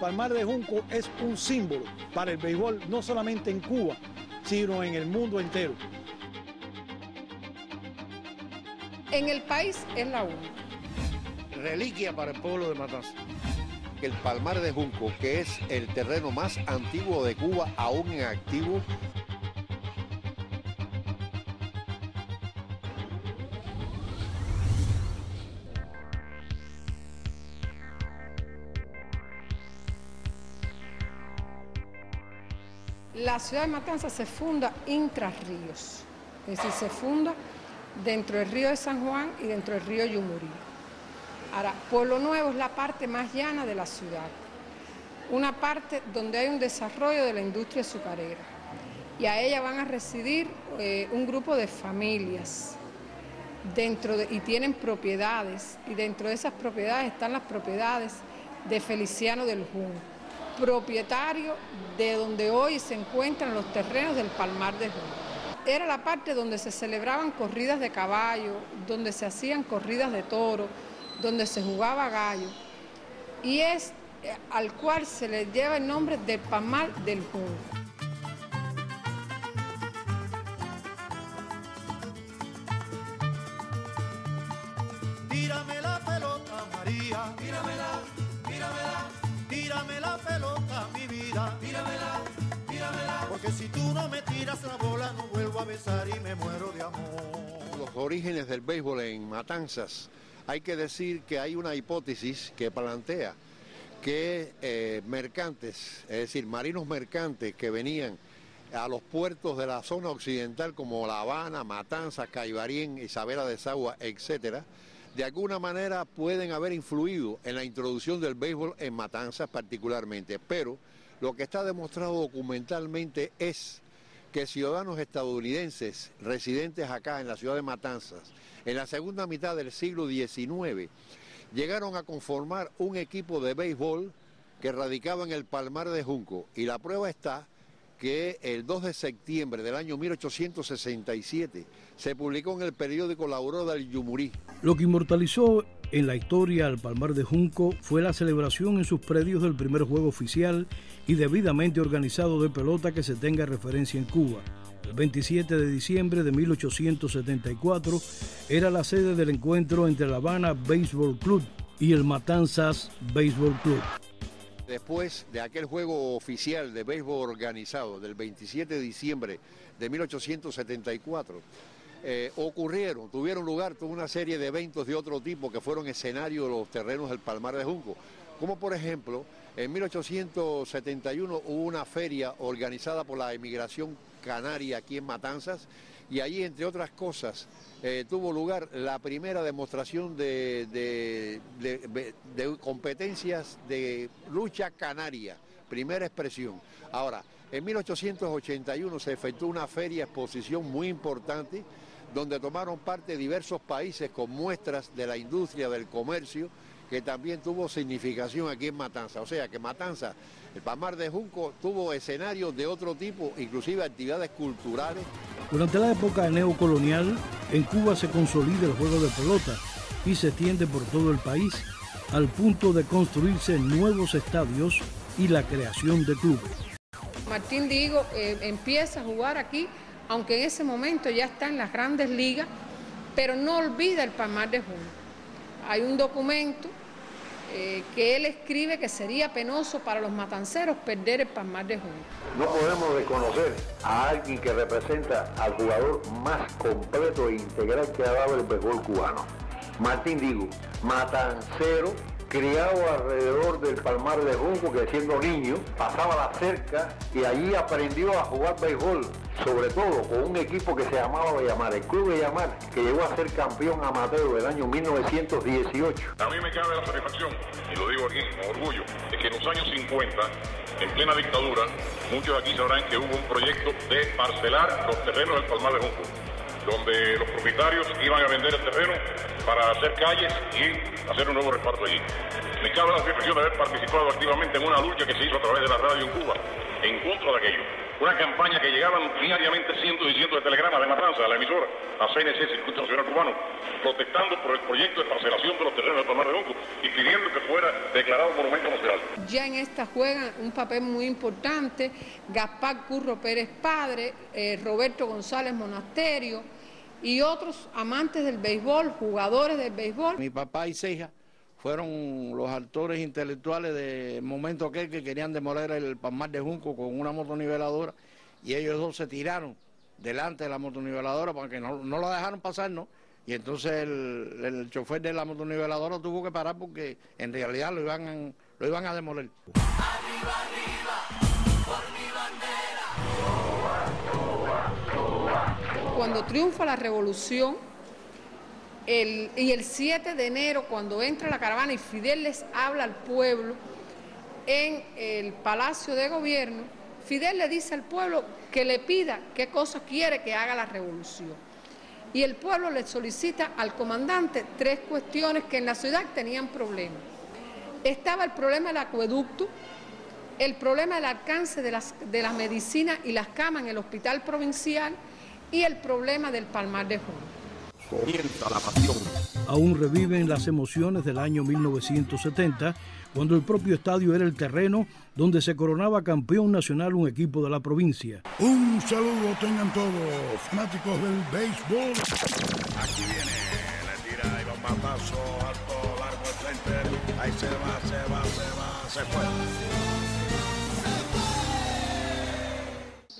Palmar de Junco es un símbolo para el béisbol, no solamente en Cuba, sino en el mundo entero. En el país es la única. Reliquia para el pueblo de Matanzas. El Palmar de Junco, que es el terreno más antiguo de Cuba, aún en activo. La ciudad de Matanzas se funda intrarríos, es decir, se funda dentro del río de San Juan y dentro del río Yumurí. Ahora, Pueblo Nuevo es la parte más llana de la ciudad, una parte donde hay un desarrollo de la industria azucarera y a ella van a residir un grupo de familias y tienen propiedades, y dentro de esas propiedades están las propiedades de Feliciano del Junco, propietario de donde hoy se encuentran los terrenos del Palmar de Junco. Era la parte donde se celebraban corridas de caballo, donde se hacían corridas de toro, donde se jugaba gallo, y es al cual se le lleva el nombre de Palmar del Junco. Tírame la pelota, María, tíramela, tíramela, tírame la pelota, mi vida, tíramela, tíramela, porque si tú no me tiras la bola no vuelvo a besar y me muero de amor. Los orígenes del béisbol en Matanzas, hay que decir que hay una hipótesis que plantea que mercantes, es decir, marinos mercantes que venían a los puertos de la zona occidental como La Habana, Matanzas, Caibarien, Isabela de Sagua, etcétera, de alguna manera pueden haber influido en la introducción del béisbol en Matanzas particularmente, pero lo que está demostrado documentalmente es que ciudadanos estadounidenses residentes acá en la ciudad de Matanzas, en la segunda mitad del siglo XIX, llegaron a conformar un equipo de béisbol que radicaba en el Palmar de Junco, y la prueba está que el 2 de septiembre del año 1867 se publicó en el periódico La Aurora del Yumurí. Lo que inmortalizó en la historia al Palmar de Junco fue la celebración en sus predios del primer juego oficial y debidamente organizado de pelota que se tenga referencia en Cuba. El 27 de diciembre de 1874 era la sede del encuentro entre La Habana Baseball Club y el Matanzas Baseball Club. Después de aquel juego oficial de béisbol organizado del 27 de diciembre de 1874, tuvieron lugar toda una serie de eventos de otro tipo que fueron escenario de los terrenos del Palmar de Junco, como por ejemplo, en 1871 hubo una feria organizada por la emigración canaria aquí en Matanzas, y allí, entre otras cosas, tuvo lugar la primera demostración de competencias de lucha canaria, primera expresión. Ahora, en 1881 se efectuó una feria exposición muy importante, donde tomaron parte diversos países con muestras de la industria del comercio, que también tuvo significación aquí en Matanzas. O sea que Matanzas, el Palmar de Junco, tuvo escenarios de otro tipo, inclusive actividades culturales. Durante la época neocolonial, en Cuba se consolida el juego de pelota y se extiende por todo el país, al punto de construirse nuevos estadios y la creación de clubes. Martín Diego empieza a jugar aquí, aunque en ese momento ya está en las grandes ligas, pero no olvida el Palmar de Junco. Hay un documento que él escribe que sería penoso para los matanceros perder el Palmar de Junco. No podemos desconocer a alguien que representa al jugador más completo e integral que ha dado el béisbol cubano. Martín Diego, matancero, criado alrededor del Palmar de Junco, que siendo niño pasaba la cerca y allí aprendió a jugar béisbol, sobre todo con un equipo que se llamaba Bellamar, el Club Bellamar, que llegó a ser campeón amateur del año 1918. A mí me cabe la satisfacción, y lo digo aquí con orgullo, es que en los años 50, en plena dictadura, muchos aquí sabrán que hubo un proyecto de parcelar los terrenos del Palmar de Junco, donde los propietarios iban a vender el terreno para hacer calles y hacer un nuevo reparto allí. Me cabe la satisfacción de haber participado activamente en una lucha que se hizo a través de la radio en Cuba en contra de aquello. una campaña que llegaban diariamente cientos y cientos de telegramas de Matanzas a la emisora, a CNC, Circuito Nacional Cubano, protestando por el proyecto de parcelación de los terrenos del Palmar de Junco y pidiendo que fuera declarado monumento nacional. Ya en esta juegan un papel muy importante Gaspar Curro Pérez Padre, Roberto González Monasterio y otros amantes del béisbol, jugadores del béisbol. Mi papá y Ceja fueron los actores intelectuales del momento aquel que querían demoler el Palmar de Junco con una motoniveladora y ellos dos se tiraron delante de la motoniveladora porque no la dejaron pasar, ¿no? Y entonces el chofer de la motoniveladora tuvo que parar porque en realidad lo iban a demoler. Arriba, arriba, por mi bandera. Cuando triunfa la revolución, y el 7 de enero, cuando entra la caravana y Fidel les habla al pueblo en el Palacio de Gobierno, Fidel le dice al pueblo que le pida qué cosas quiere que haga la revolución. Y el pueblo le solicita al comandante 3 cuestiones que en la ciudad tenían problemas. Estaba el problema del acueducto, el problema del alcance de las medicinas y las camas en el hospital provincial y el problema del Palmar de Junco. Comienza la pasión. Aún reviven las emociones del año 1970, cuando el propio estadio era el terreno donde se coronaba campeón nacional un equipo de la provincia. Un saludo tengan todos, fanáticos del béisbol. Aquí viene, le tira Iván Matazo, alto, largo el center. Ahí se fue.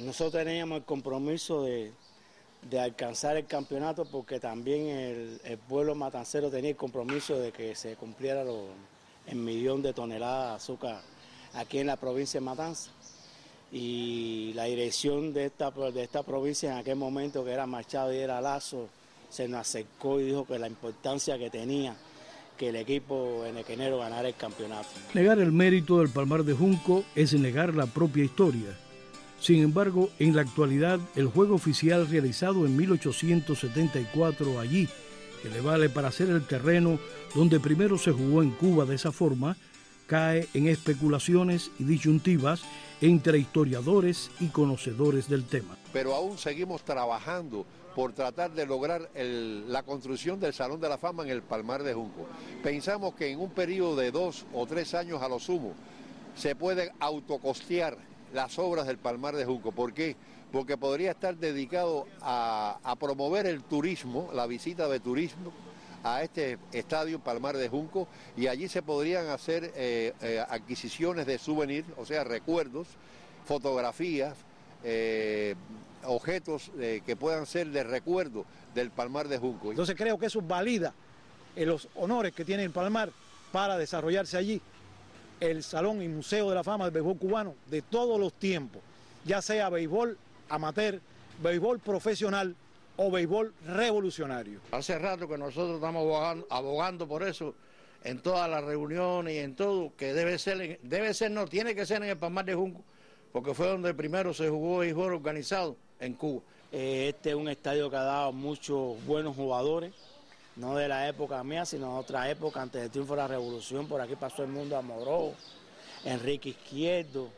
Nosotros teníamos el compromiso de alcanzar el campeonato porque también el pueblo matancero tenía el compromiso de que se cumpliera el 1.000.000 de toneladas de azúcar aquí en la provincia de Matanzas. Y la dirección de esta provincia en aquel momento, que era Machado y era Lazo, se nos acercó y dijo que la importancia que tenía que el equipo enequenero ganara el campeonato. Negar el mérito del Palmar de Junco es negar la propia historia. Sin embargo, en la actualidad, el juego oficial realizado en 1874 allí, que le vale para ser el terreno donde primero se jugó en Cuba de esa forma, cae en especulaciones y disyuntivas entre historiadores y conocedores del tema. Pero aún seguimos trabajando por tratar de lograr la construcción del Salón de la Fama en el Palmar de Junco. Pensamos que en un periodo de 2 o 3 años a lo sumo se pueden autocostear las obras del Palmar de Junco. ¿Por qué? Porque podría estar dedicado a promover el turismo, la visita de turismo a este estadio Palmar de Junco, y allí se podrían hacer adquisiciones de souvenirs, o sea, recuerdos, fotografías, objetos que puedan ser de recuerdo del Palmar de Junco. Entonces creo que eso valida los honores que tiene el Palmar para desarrollarse allí el Salón y Museo de la Fama del Béisbol Cubano de todos los tiempos, ya sea béisbol amateur, béisbol profesional o béisbol revolucionario. Hace rato que nosotros estamos abogando por eso en todas las reuniones y en todo, que tiene que ser en el Palmar de Junco, porque fue donde primero se jugó béisbol organizado en Cuba. Este es un estadio que ha dado muchos buenos jugadores, no de la época mía, sino de otra época, antes del triunfo de la revolución. Por aquí pasó el Mundo Amoró, Enrique Izquierdo,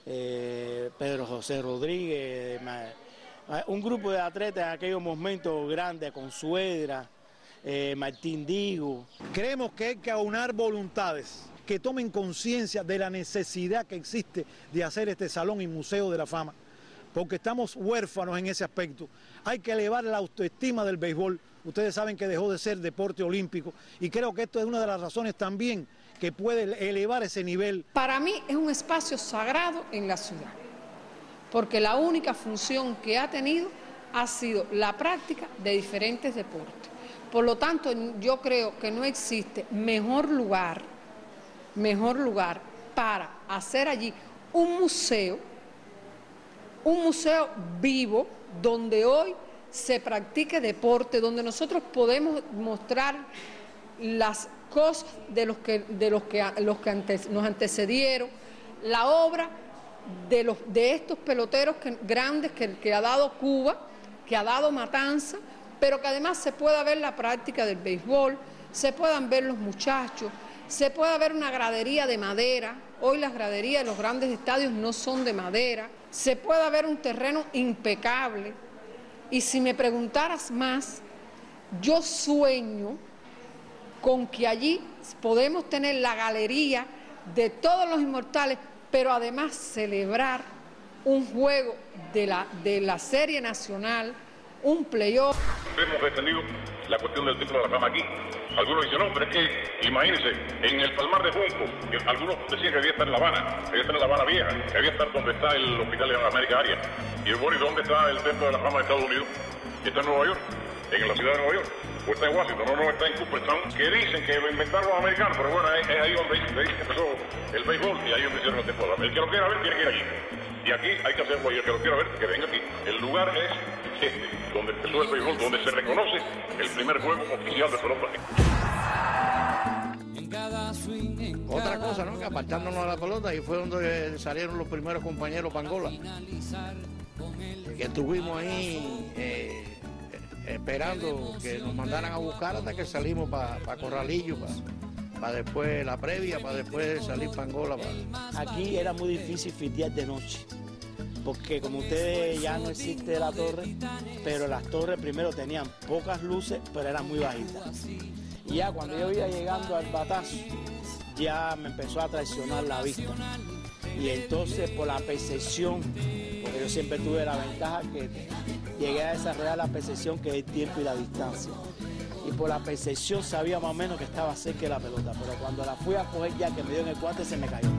Pedro José Rodríguez, un grupo de atletas en aquellos momentos grandes, Consuegra, Martín Digo. Creemos que hay que aunar voluntades, que tomen conciencia de la necesidad que existe de hacer este Salón y Museo de la Fama, porque estamos huérfanos en ese aspecto. Hay que elevar la autoestima del béisbol. Ustedes saben que dejó de ser deporte olímpico y creo que esto es una de las razones también que puede elevar ese nivel. Para mí es un espacio sagrado en la ciudad, porque la única función que ha tenido ha sido la práctica de diferentes deportes. Por lo tanto, yo creo que no existe mejor lugar para hacer allí un museo vivo donde hoy se practique deporte, donde nosotros podemos mostrar las cosas de los que nos antecedieron, la obra de estos peloteros grandes que ha dado Cuba, que ha dado Matanzas, pero que además se pueda ver la práctica del béisbol, se puedan ver los muchachos, se pueda ver una gradería de madera. Hoy las graderías de los grandes estadios no son de madera. se pueda ver un terreno impecable. Y si me preguntaras más, yo sueño con que allí podemos tener la galería de todos los inmortales, pero además celebrar un juego de la serie nacional, un playoff. Hemos defendido la cuestión del título de la fama aquí. Algunos dicen, no, pero es que, imagínense, en el Palmar de Junco, algunos decían que debía estar en La Habana, debía estar en La Habana Vieja, que debía estar donde está el Hospital de América Área. Y bueno, ¿y dónde está el Templo de la Fama de Estados Unidos? Está en Nueva York, en la ciudad de Nueva York. O está en Washington, no está en Cooperstown, que dicen que lo inventaron los americanos, pero bueno, es ahí donde empezó el béisbol y ahí donde hicieron la temporada. El que lo quiera ver tiene que ir allí. Y aquí hay que hacerlo, y el que lo quiera ver, que venga aquí. El lugar es donde empezó el béisbol, donde se reconoce el primer juego oficial de pelota. Otra cosa, ¿no? Que apartándonos de la pelota, y fue donde salieron los primeros compañeros Pangola, que estuvimos ahí esperando que nos mandaran a buscar hasta que salimos para Corralillo, para después la previa, para después salir Pangola. Aquí era muy difícil fitear de noche, porque como ustedes ya no existe la torre, pero las torres primero tenían pocas luces, pero eran muy bajitas. Y ya cuando yo iba llegando al batazo, ya me empezó a traicionar la vista. Y entonces por la percepción, porque yo siempre tuve la ventaja que llegué a desarrollar la percepción que es el tiempo y la distancia. Y por la percepción sabía más o menos que estaba cerca de la pelota, pero cuando la fui a coger ya que me dio en el guante se me cayó.